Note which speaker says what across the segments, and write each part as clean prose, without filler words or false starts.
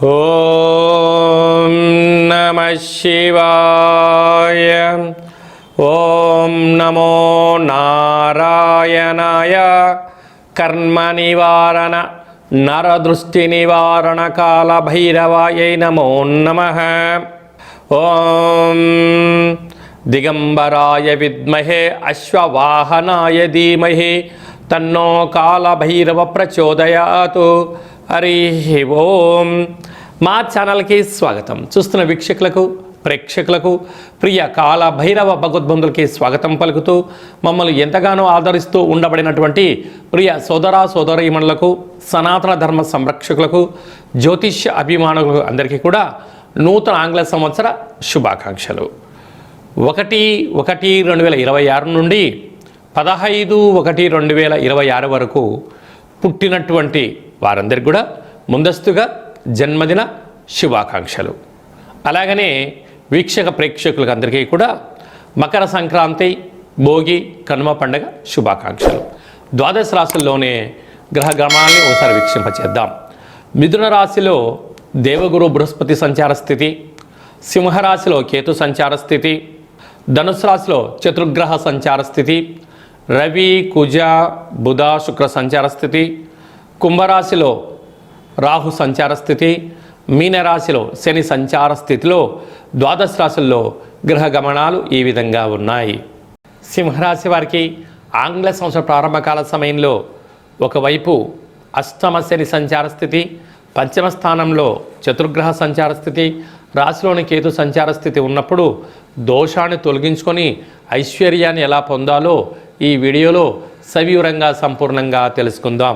Speaker 1: ఓం నమః శివాయ. ఓం నమో నారాయణాయ. కర్మ నివారణ నరదృష్టి నివారణ కాల భైరవాయై నమో నమః. ఓం దిగంబరాయ విద్మహే అశ్వవాహనాయ ధీమహి తన్నో కాల భైరవ ప్రచోదయాతు. హరి ఓం. మా ఛానల్కి స్వాగతం. చూస్తున్న వీక్షకులకు ప్రేక్షకులకు ప్రియ కాల భైరవ భగవద్బంధులకి స్వాగతం పలుకుతూ మమ్మల్ని ఎంతగానో ఆదరిస్తూ ఉండబడినటువంటి ప్రియ సోదర సోదరీమణులకు, సనాతన ధర్మ సంరక్షకులకు, జ్యోతిష్య అభిమానులకు అందరికీ కూడా నూతన ఆంగ్ల సంవత్సర శుభాకాంక్షలు. 1/1/2026 నుండి 15/1/2026 వరకు పుట్టినటువంటి వారందరికీ కూడా ముందస్తుగా జన్మదిన శుభాకాంక్షలు. అలాగనే వీక్షక ప్రేక్షకులకు అందరికీ కూడా మకర సంక్రాంతి, భోగి, కనుమ పండుగ శుభాకాంక్షలు. ద్వాదశ రాశుల్లోనే గ్రహ గమనాన్ని ఒకసారి వీక్షింపచేద్దాం. మిథున రాశిలో దేవగురు బృహస్పతి సంచార స్థితి, సింహరాశిలో కేతు సంచార స్థితి, ధనుసు రాశిలో చతుర్గ్రహ సంచార స్థితి, రవి, కుజ, బుధ, శుక్ర సంచార స్థితి, కుంభరాశిలో రాహు సంచార స్థితి, మీనరాశిలో శని సంచార స్థితిలో ద్వాదశ రాశుల్లో గ్రహ గమనాలు ఈ విధంగా ఉన్నాయి. సింహరాశి వారికి ఆంగ్ల సంవత్సర ప్రారంభకాల సమయంలో ఒకవైపు అష్టమ శని సంచార స్థితి, పంచమ స్థానంలో చతుర్గ్రహ సంచార స్థితి, రాశిలోని కేతు సంచార స్థితి ఉన్నప్పుడు దోషాన్ని తొలగించుకొని ఐశ్వర్యాన్ని ఎలా పొందాలో ఈ వీడియోలో సవివరంగా సంపూర్ణంగా తెలుసుకుందాం.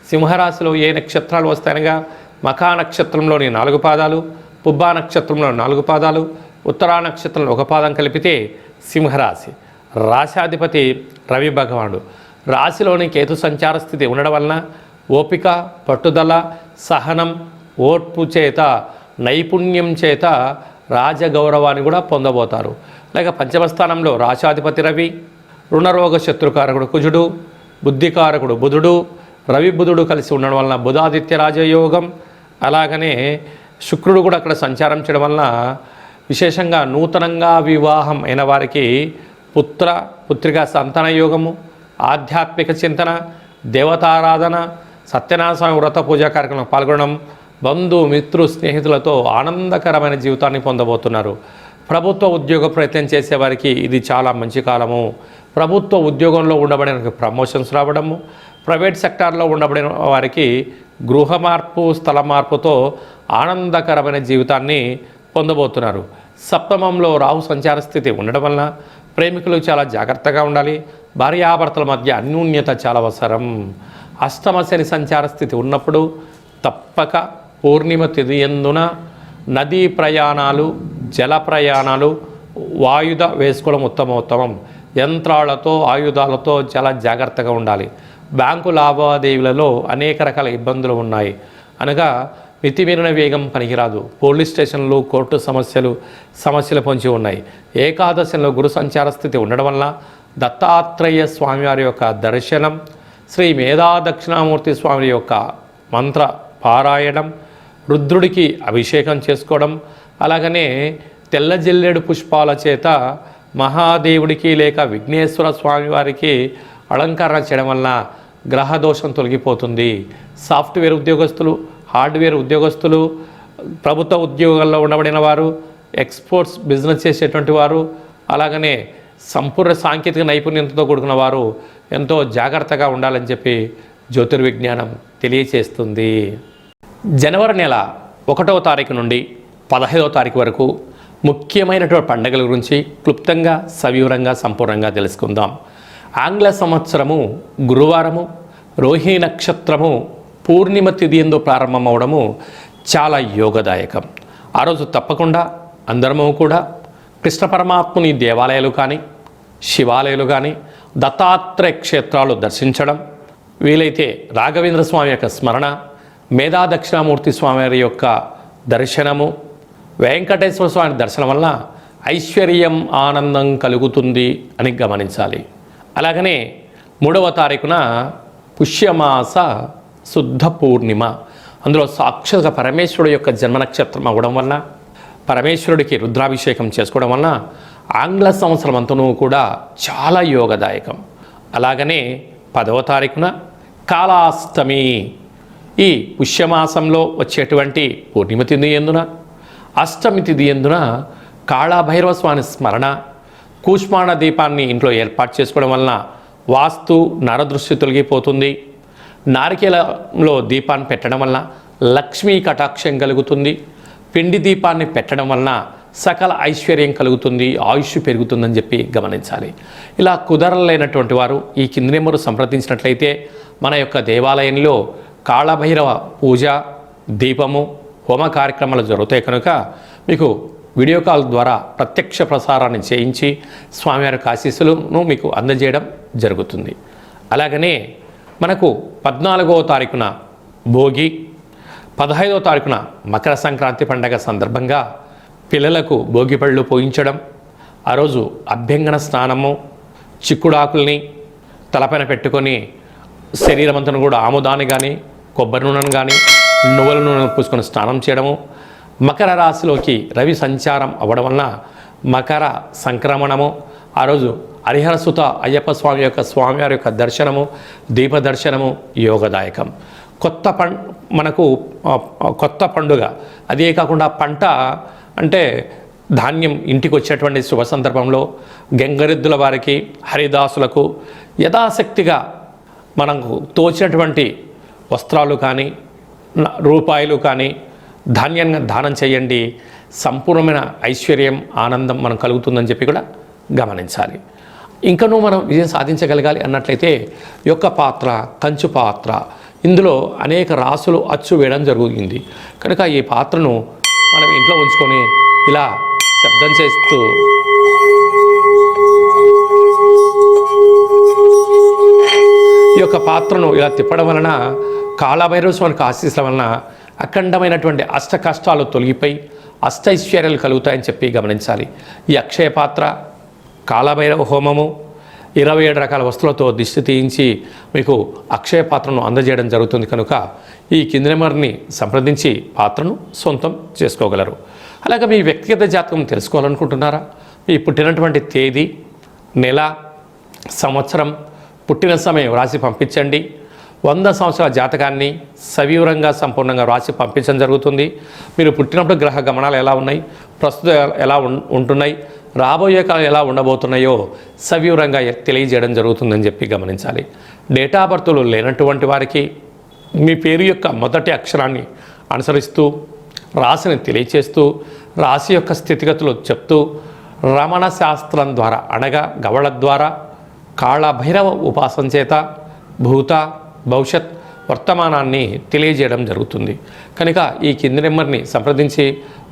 Speaker 1: సింహరాశిలో ఏ నక్షత్రాలు వస్తాయనగా మఖా నక్షత్రంలోని 4 పాదాలు, పుబ్బా నక్షత్రంలో 4 పాదాలు, ఉత్తరా నక్షత్రంలో 1 పాదం కలిపితే సింహరాశి. రాశాధిపతి రవి భగవానుడు. రాశిలోని కేతు సంచార స్థితి ఉండడం వలన ఓపిక, పట్టుదల, సహనం, ఓర్పు చేత, నైపుణ్యం చేత రాజగౌరవాన్ని కూడా పొందబోతారు. లేక పంచమ స్థానంలో రాశాధిపతి రవి, రుణరోగ శత్రుకారకుడు కుజుడు, బుద్ధికారకుడు బుధుడు, రవి బుధుడు కలిసి ఉండడం వలన బుధాదిత్య రాజయోగం. అలాగనే శుక్రుడు కూడా అక్కడ సంచారం చేయడం వలన విశేషంగా నూతనంగా వివాహం అయిన వారికి పుత్రికా సంతాన యోగము, ఆధ్యాత్మిక చింతన, దేవతారాధన, సత్యనారాయణ స్వామి వ్రత పూజా కార్యక్రమంలో పాల్గొనడం, బంధు మిత్రు స్నేహితులతో ఆనందకరమైన జీవితాన్ని పొందబోతున్నారు. ప్రభుత్వ ఉద్యోగ ప్రయత్నం చేసేవారికి ఇది చాలా మంచి కాలము. ప్రభుత్వ ఉద్యోగంలో ఉండబడిన ప్రమోషన్స్ రావడము, ప్రైవేట్ సెక్టార్లో ఉండబడిన వారికి గృహ మార్పు, స్థల మార్పుతో ఆనందకరమైన జీవితాన్ని పొందబోతున్నారు. సప్తమంలో రాహు సంచార స్థితి ఉండడం వలన ప్రేమికులు చాలా జాగ్రత్తగా ఉండాలి. భార్యాభర్తల మధ్య అన్యోన్యత చాలా అవసరం. అష్టమ శని సంచార స్థితి ఉన్నప్పుడు తప్పక పూర్ణిమ తిథి యందున నదీ ప్రయాణాలు, జల ప్రయాణాలు, వాయుధ వేసుకోవడం ఉత్తమోత్తమం. యంత్రాలతో, ఆయుధాలతో చాలా జాగ్రత్తగా ఉండాలి. బ్యాంకు లావాదేవీలలో అనేక రకాల ఇబ్బందులు ఉన్నాయి. అనగా మితిమీరిన వేగం పనికిరాదు. పోలీస్ స్టేషన్లు, కోర్టు సమస్యలు పొంచి ఉన్నాయి. ఏకాదశంలో గురు సంచార స్థితి ఉండడం వల్ల దత్తాత్రేయ స్వామివారి యొక్క దర్శనం, శ్రీ మేధా దక్షిణామూర్తి స్వామి యొక్క మంత్ర పారాయణం, రుద్రుడికి అభిషేకం చేసుకోవడం, అలాగనే తెల్ల జిల్లేడు పుష్పాల చేత మహాదేవుడికి లేక విఘ్నేశ్వర స్వామివారికి అలంకరణ చేయడం వలన గ్రహదోషం తొలగిపోతుంది. సాఫ్ట్వేర్ ఉద్యోగస్తులు, హార్డ్వేర్ ఉద్యోగస్తులు, ప్రభుత్వ ఉద్యోగాల్లో ఉండబడిన వారు, ఎక్స్పోర్ట్స్ బిజినెస్ చేసేటువంటి వారు, అలాగనే సంపూర్ణ సాంకేతిక నైపుణ్యంతో కూడుకున్న వారు ఎంతో జాగ్రత్తగా ఉండాలని చెప్పి జ్యోతిర్విజ్ఞానం తెలియచేస్తుంది. జనవరి నెల 1వ తారీఖు నుండి 15వ తారీఖు వరకు ముఖ్యమైనటువంటి పండుగల గురించి క్లుప్తంగా సవివరంగా సంపూర్ణంగా తెలుసుకుందాం. ఆంగ్ల సంవత్సరము గురువారము, రోహిణి నక్షత్రము పూర్ణిమ తిథి యందు ప్రారంభమవడము చాలా యోగదాయకం. ఆ రోజు తప్పకుండా అందరము కూడా కృష్ణ పరమాత్ముని దేవాలయాలు కానీ, శివాలయాలు కానీ, దత్తాత్రేయ క్షేత్రాలు దర్శించడం, వీలైతే రాఘవేంద్ర స్వామి యొక్క స్మరణ, మేధా దక్షిణామూర్తి స్వామి వారి యొక్క దర్శనము, వెంకటేశ్వర స్వామి దర్శనం వల్ల ఐశ్వర్యం, ఆనందం కలుగుతుంది అని గమనించాలి. అలాగనే 3వ తారీఖున పుష్యమాస శుద్ధ పూర్ణిమ, అందులో సాక్షాత్గా పరమేశ్వరుడు యొక్క జన్మ నక్షత్రం అవ్వడం వలన, పరమేశ్వరుడికి రుద్రాభిషేకం చేసుకోవడం వలన ఆంగ్ల సంవత్సరం అంతనూ కూడా చాలా యోగదాయకం. అలాగనే 10వ తారీఖున కాళాష్టమి, ఈ పుష్యమాసంలో వచ్చేటువంటి పూర్ణిమ తిథి ఎందున, అష్టమి తిథి ఎందున కాళభైరవ స్వామి స్మరణ, కూష్మాండ దీపాన్ని ఇంట్లో ఏర్పాటు చేసుకోవడం వలన వాస్తు నరదృష్టి తొలగిపోతుంది. నారికేలంలో దీపాన్ని పెట్టడం వలన లక్ష్మీ కటాక్షం కలుగుతుంది. పిండి దీపాన్ని పెట్టడం వలన సకల ఐశ్వర్యం కలుగుతుంది, ఆయుష్ పెరుగుతుందని చెప్పి గమనించాలి. ఇలా కుదరలేనటువంటి వారు ఈ కింది నెంబరు సంప్రదించినట్లయితే మన యొక్క దేవాలయంలో కాళభైరవ పూజ, దీపము, హోమ కార్యక్రమాలు జరుగుతాయి కనుక మీకు వీడియో కాల్ ద్వారా ప్రత్యక్ష ప్రసారాన్ని చేయించి స్వామివారి ఆశీస్సులను మీకు అందజేయడం జరుగుతుంది. అలాగనే మనకు 14వ తారీఖున భోగి, 15వ తారీఖున మకర సంక్రాంతి పండగ సందర్భంగా పిల్లలకు భోగి పళ్ళు పోయించడం, ఆ రోజు అభ్యంగన స్నానము, చిక్కుడాకుల్ని తలపైన పెట్టుకొని శరీరమంతను కూడా ఆముదాన్ని కానీ కొబ్బరి నూనెను కానీ నువ్వుల నూనెను పూసుకొని స్నానం చేయడము, మకర రాశిలోకి రవి సంచారం అవ్వడం వలన మకర సంక్రమణము, ఆ రోజు హరిహరసుత అయ్యప్ప స్వామివారి యొక్క దర్శనము, దీప దర్శనము యోగదాయకం. మనకు కొత్త పండుగ, అదే కాకుండా పంట అంటే ధాన్యం ఇంటికి వచ్చేటువంటి శుభ సందర్భంలో గంగరెద్దుల వారికి, హరిదాసులకు యథాశక్తిగా మనకు తోచినటువంటి వస్త్రాలు కానీ రూపాయలు కానీ ధాన్యంగా దానం చేయండి. సంపూర్ణమైన ఐశ్వర్యం, ఆనందం మనం కలుగుతుందని చెప్పి కూడా గమనించాలి. ఇంకనూ మనం విజయం సాధించగలగాలి అన్నట్లయితే యొక్క పాత్ర, కంచు పాత్ర, ఇందులో అనేక రాసులు అచ్చు వేయడం జరుగుతుంది కనుక ఈ పాత్రను మనం ఇంట్లో ఉంచుకొని ఇలా శబ్దం చేస్తూ ఈ యొక్క పాత్రను ఇలా తిప్పడం వలన కాళభైరవ స్వామికి ఆశీస్సుల వలన అఖండమైనటువంటి అష్ట కష్టాలు తొలగిపోయి అష్టైశ్వర్యాలు కలుగుతాయని చెప్పి గమనించాలి. ఈ అక్షయ పాత్ర, కాళభైరవ హోమము, 27 రకాల వస్తువులతో దిష్టి తీయించి మీకు అక్షయ పాత్రను అందజేయడం జరుగుతుంది కనుక ఈ కింది నెంబర్ని సంప్రదించి పాత్రను సొంతం చేసుకోగలరు. అలాగే మీ వ్యక్తిగత జాతకం తెలుసుకోవాలనుకుంటున్నారా? మీ పుట్టినటువంటి తేదీ, నెల, సంవత్సరం, పుట్టిన సమయం రాసి పంపించండి. 100 సంవత్సరాల జాతకాన్ని సవివరంగా సంపూర్ణంగా రాసి పంపించడం జరుగుతుంది. మీరు పుట్టినప్పుడు గ్రహ గమనాలు ఎలా ఉన్నాయి, ప్రస్తుతం ఎలా ఉంటున్నాయి, రాబోయే కాలం ఎలా ఉండబోతున్నాయో సవివరంగా తెలియజేయడం జరుగుతుందని చెప్పి గమనించాలి. డేటా బర్త్లు లేనటువంటి వారికి మీ పేరు యొక్క మొదటి అక్షరాన్ని అనుసరిస్తూ రాశిని తెలియచేస్తూ రాశి యొక్క స్థితిగతులు చెప్తూ రమణ శాస్త్రం ద్వారా అనగా గవళ ద్వారా కాళభైరవ ఉపాసన చేత భూత, భవిష్యత్, వర్తమానాన్ని తెలియజేయడం జరుగుతుంది కనుక ఈ కింది నెంబర్ని సంప్రదించి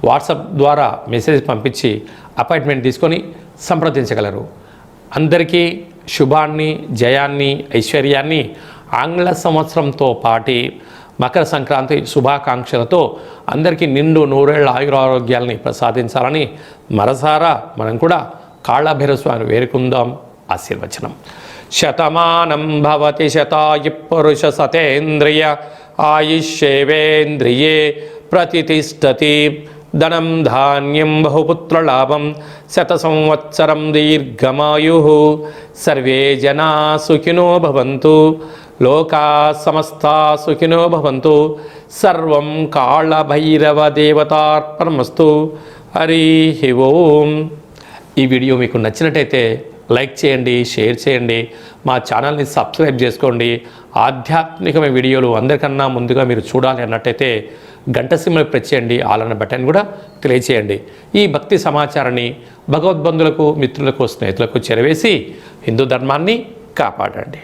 Speaker 1: వాట్సాప్ ద్వారా మెసేజ్ పంపించి అపాయింట్మెంట్ తీసుకొని సంప్రదించగలరు. అందరికీ శుభాన్ని, జయాన్ని, ఐశ్వర్యాన్ని ఆంగ్ల సంవత్సరంతో పాటి మకర సంక్రాంతి శుభాకాంక్షలతో అందరికీ నిండు నూరేళ్ల ఆయురారోగ్యాలని ప్రసాదించాలని మనసారా మనం కూడా కాళభైరవ స్వామిని వేడుకుందాం. ఆశీర్వచనం. శతమానం భవతి శతాయు పురుష సతేంద్రియ ఆయుష్యేవేంద్రియే ప్రతిష్టతి. ధనం ధాన్యం బహుపుత్రలాభం శత సంవత్సరం దీర్ఘమాయు. సర్వే జనా సుఖినో భవంతు. లోకా సమస్తా సుఖినో భవంతు. సర్వం కాళభైరవ దేవతార్పణమస్తు. హరి ఓం. ఈ వీడియో మీకు నచ్చినట్టయితే లైక్ చేయండి, షేర్ చేయండి, మా ఛానల్ని సబ్స్క్రైబ్ చేసుకోండి. ఆధ్యాత్మికమైన వీడియోలు అందరికన్నా ముందుగా మీరు చూడాలి అన్నట్టయితే గంట సింబల్ ప్రెస్ చేయండి, ఆల్ అన్న బటన్ కూడా తెలియచేయండి. ఈ భక్తి సమాచారాన్ని భగవద్బంధులకు, మిత్రులకు, స్నేహితులకు చేరవేసి హిందూ ధర్మాన్ని కాపాడండి.